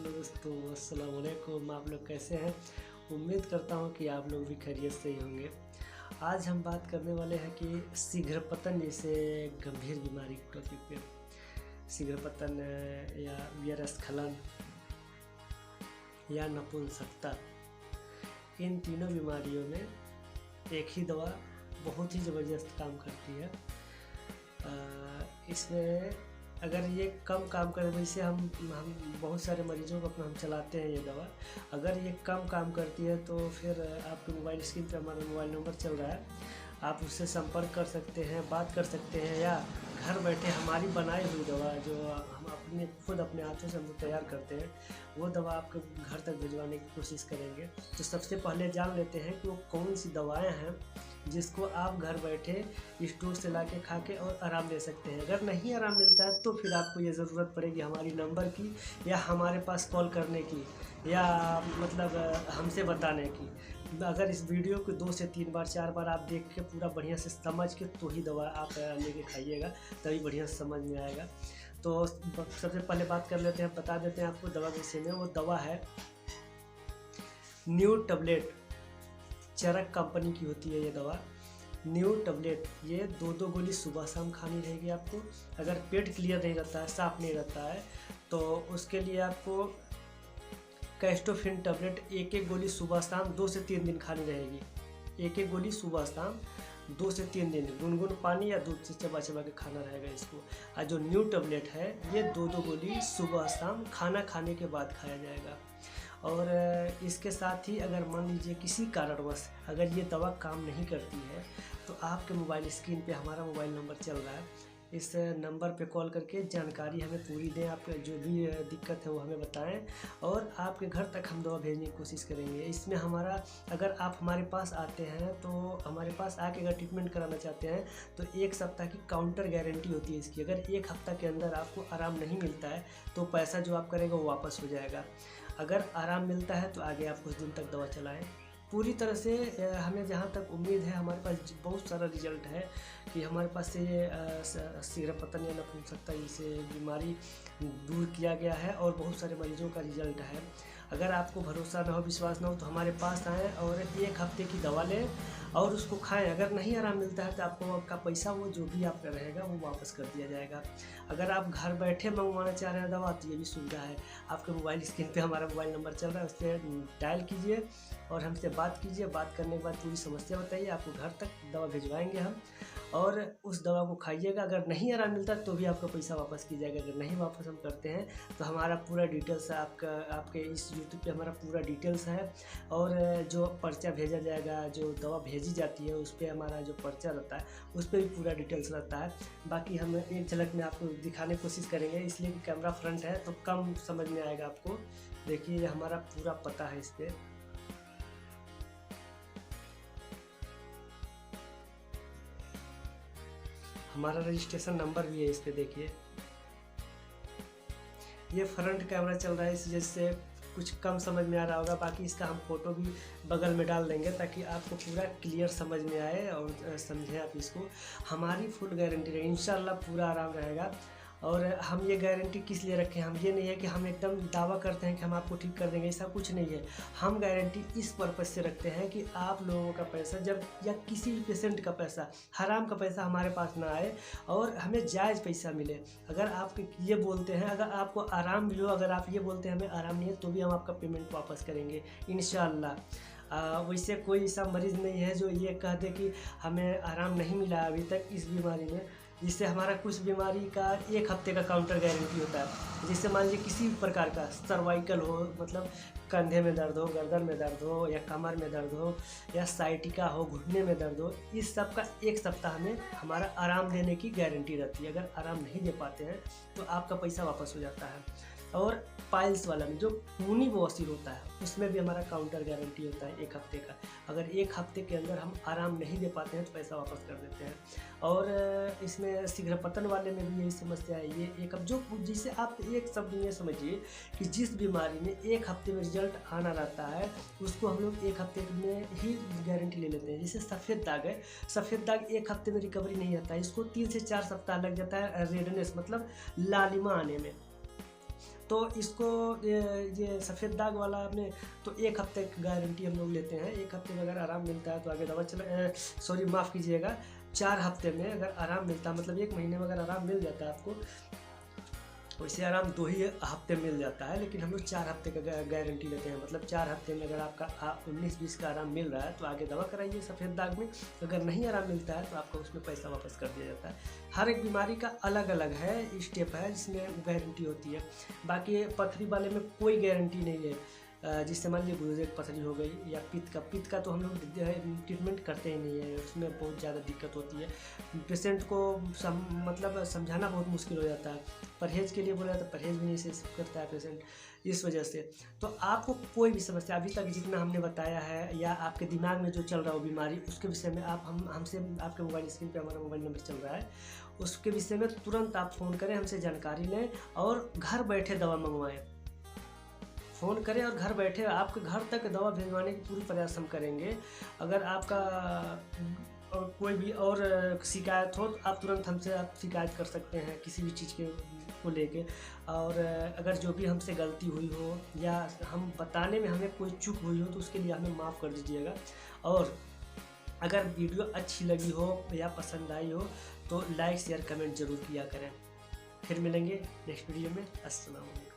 Hello दोस्तों, अस्सलाम वालेकुम। आप लोग कैसे हैं? उम्मीद करता हूं कि आप लोग भी खैरियत से ही होंगे। आज हम बात करने वाले हैं कि शीघ्र पतन जैसे गंभीर बीमारी के टॉपिक पे। शीघ्र पतन या वीर्यस्खलन या नपुंसकता, इन तीनों बीमारियों में एक ही दवा बहुत ही ज़बरदस्त काम करती है। इसमें अगर ये कम काम करे, वैसे हम बहुत सारे मरीजों को अपना हम चलाते हैं ये दवा। अगर ये कम काम करती है तो फिर आपके मोबाइल स्क्रीन पे हमारा मोबाइल नंबर चल रहा है, आप उससे संपर्क कर सकते हैं, बात कर सकते हैं, या घर बैठे हमारी बनाई हुई दवा जो हम खुद अपने हाथों से हम तैयार करते हैं, वो दवा आपके घर तक भिजवाने की कोशिश करेंगे। तो सबसे पहले जान लेते हैं कि वो कौन सी दवाएं हैं जिसको आप घर बैठे स्टोर से लाके खा के और आराम ले सकते हैं। अगर नहीं आराम मिलता है तो फिर आपको ये ज़रूरत पड़ेगी हमारी नंबर की, या हमारे पास कॉल करने की, या मतलब हमसे बताने की। अगर इस वीडियो को 2 से 3 बार 4 बार आप देख के पूरा बढ़िया से समझ के तो ही दवा आप लेके खाइएगा, तभी बढ़िया से समझ में आएगा। तो सबसे पहले बात कर लेते हैं, बता देते हैं आपको दवा के विषय में। वो दवा है न्यू टैबलेट, चरक कंपनी की होती है ये दवा न्यू टैबलेट। ये 2-2 गोली सुबह शाम खानी रहेगी आपको। अगर पेट क्लियर नहीं रहता है, साफ नहीं रहता है, तो उसके लिए आपको कैस्टोफिन टैबलेट 1-1 गोली सुबह शाम 2 से 3 दिन खानी रहेगी। 1-1 गोली सुबह शाम 2 से 3 दिन गुनगुन पानी या दूध से चबा चबा के खाना रहेगा इसको। और जो न्यू टैबलेट है ये 2-2 गोली सुबह शाम खाना खाने के बाद खाया जाएगा। और इसके साथ ही अगर मान लीजिए किसी कारणवश अगर ये दवा काम नहीं करती है, तो आपके मोबाइल स्क्रीन पे हमारा मोबाइल नंबर चल रहा है, इस नंबर पे कॉल करके जानकारी हमें पूरी दें, आपके जो भी दिक्कत है वो हमें बताएं, और आपके घर तक हम दवा भेजने की कोशिश करेंगे। इसमें हमारा, अगर आप हमारे पास आते हैं तो हमारे पास आके अगर ट्रीटमेंट कराना चाहते हैं तो 1 सप्ताह की काउंटर गारंटी होती है इसकी। अगर 1 हफ्ता के अंदर आपको आराम नहीं मिलता है तो पैसा जो आप करेंगे वो वापस हो जाएगा। अगर आराम मिलता है तो आगे आप कुछ दिन तक दवा चलाएं। पूरी तरह से हमें जहाँ तक उम्मीद है, हमारे पास बहुत सारा रिजल्ट है कि हमारे पास से ये शीघ्र पतन या नपुंसकता जैसे बीमारी दूर किया गया है, और बहुत सारे मरीजों का रिजल्ट है। अगर आपको भरोसा ना हो, विश्वास ना हो, तो हमारे पास आएँ और 1 हफ्ते की दवा लें और उसको खाएं। अगर नहीं आराम मिलता है तो आपको आपका पैसा, वो जो भी आपका रहेगा, वो वापस कर दिया जाएगा। अगर आप घर बैठे मंगवाना चाह रहे हैं दवा, तो ये भी सुविधा है। आपके मोबाइल स्क्रीन पे हमारा मोबाइल नंबर चल रहा है, उस पर डायल कीजिए और हमसे बात कीजिए। बात करने के बाद पूरी समस्या बताइए, आपको घर तक दवा भिजवाएंगे हम, और उस दवा को खाइएगा। अगर नहीं आराम मिलता तो भी आपका पैसा वापस की जाएगा। अगर नहीं वापस हम करते हैं तो हमारा पूरा डिटेल्स है, आपके इस यूट्यूब पे हमारा पूरा डिटेल्स है, और जो पर्चा भेजा जाएगा, जो दवा भेजी जाती है उस पर हमारा जो पर्चा रहता है उस पर भी पूरा डिटेल्स रहता है। बाकी हम एक झलक में आपको दिखाने की कोशिश करेंगे, इसलिए कि कैमरा फ्रंट है तो कम समझ में आएगा आपको। देखिए हमारा पूरा पता है इस पर। हमारा रजिस्ट्रेशन नंबर भी है इस पे। देखिए ये फ्रंट कैमरा चल रहा है, इस वजह से कुछ कम समझ में आ रहा होगा। बाकी इसका हम फोटो भी बगल में डाल देंगे ताकि आपको पूरा क्लियर समझ में आए और समझें आप इसको। हमारी फुल गारंटी है, इंशाल्लाह पूरा आराम रहेगा। और हम ये गारंटी किस लिए रखें, हम ये नहीं है कि हम एकदम दावा करते हैं कि हम आपको ठीक कर देंगे, ऐसा कुछ नहीं है। हम गारंटी इस पर्पज़ से रखते हैं कि आप लोगों का पैसा जब, या किसी भी पेशेंट का पैसा, हराम का पैसा हमारे पास ना आए और हमें जायज़ पैसा मिले। अगर आप ये बोलते हैं, अगर आपको आराम मिलो, अगर आप ये बोलते हैं हमें आराम नहीं है, तो भी हम आपका पेमेंट वापस करेंगे इंशाअल्लाह। वैसे कोई ऐसा मरीज़ नहीं है जो ये कह दे कि हमें आराम नहीं मिला अभी तक इस बीमारी में। जिससे हमारा कुछ बीमारी का 1 हफ्ते का काउंटर गारंटी होता है। जिससे मान लीजिए किसी भी प्रकार का सर्वाइकल हो, मतलब कंधे में दर्द हो, गर्दन में दर्द हो, या कमर में दर्द हो, या साइटिका हो, घुटने में दर्द हो, इस सब का 1 सप्ताह में हमारा आराम देने की गारंटी रहती है। अगर आराम नहीं दे पाते हैं तो आपका पैसा वापस हो जाता है। और पाइल्स वाला में जो खूनी बवासीर होता है उसमें भी हमारा काउंटर गारंटी होता है 1 हफ्ते का। अगर 1 हफ्ते के अंदर हम आराम नहीं दे पाते हैं तो पैसा वापस कर देते हैं। और इसमें शीघ्र पतन वाले में भी यही समस्या है। ये एक, अब जो जिसे आप एक शब्द में समझिए कि जिस बीमारी में 1 हफ्ते में रिजल्ट आना रहता है उसको हम लोग 1 हफ्ते में ही गारंटी ले लेते हैं। जैसे सफ़ेद दाग है, सफ़ेद दाग 1 हफ्ते में रिकवरी नहीं आता है, इसको 3 से 4 सप्ताह लग जाता है रेडनेस मतलब लालिमा आने में। तो इसको ये सफ़ेद दाग वाला आपने तो 1 हफ्ते की गारंटी हम लोग लेते हैं। 1 हफ्ते में अगर आराम मिलता है तो आगे दवा सॉरी माफ़ कीजिएगा, 4 हफ्ते में अगर आराम मिलता है, मतलब 1 महीने में अगर आराम मिल जाता है आपको, वैसे आराम 2 ही हफ्ते मिल जाता है, लेकिन हम लोग 4 हफ्ते का गारंटी लेते हैं। मतलब 4 हफ्ते में अगर आपका 19-20 का आराम मिल रहा है तो आगे दवा कराइए सफ़ेद दाग में। अगर नहीं आराम मिलता है तो आपको उसमें पैसा वापस कर दिया जाता है। हर एक बीमारी का अलग अलग है स्टेप है जिसमें गारंटी होती है। बाकी पथरी वाले में कोई गारंटी नहीं है। जिससे मान लीजिए गुर्दे की पथरी हो गई या पित्त का तो हम लोग ट्रीटमेंट करते ही नहीं है, उसमें बहुत ज़्यादा दिक्कत होती है। पेशेंट को मतलब समझाना बहुत मुश्किल हो जाता है। परहेज़ के लिए बोला तो परहेज़ भी नहीं से करता है पेशेंट, इस वजह से। तो आपको कोई भी समस्या अभी तक जितना हमने बताया है या आपके दिमाग में जो चल रहा हो बीमारी, उसके विषय में आप हमसे आपके मोबाइल स्क्रीन पे हमारा मोबाइल नंबर चल रहा है, उसके विषय में तुरंत आप फ़ोन करें, हमसे जानकारी लें और घर बैठे दवा मंगवाएं। फ़ोन करें और घर बैठे आपके घर तक दवा भिजवाने की पूरी प्रयास हम करेंगे। अगर आपका और कोई भी और शिकायत हो तो आप तुरंत हमसे आप शिकायत कर सकते हैं किसी भी चीज़ के को लेके। और अगर जो भी हमसे गलती हुई हो या हम बताने में हमें कोई चूक हुई हो तो उसके लिए हमें माफ़ कर दीजिएगा। और अगर वीडियो अच्छी लगी हो या पसंद आई हो तो लाइक शेयर कमेंट ज़रूर किया करें। फिर मिलेंगे नेक्स्ट वीडियो में। अस्सलाम वालेकुम।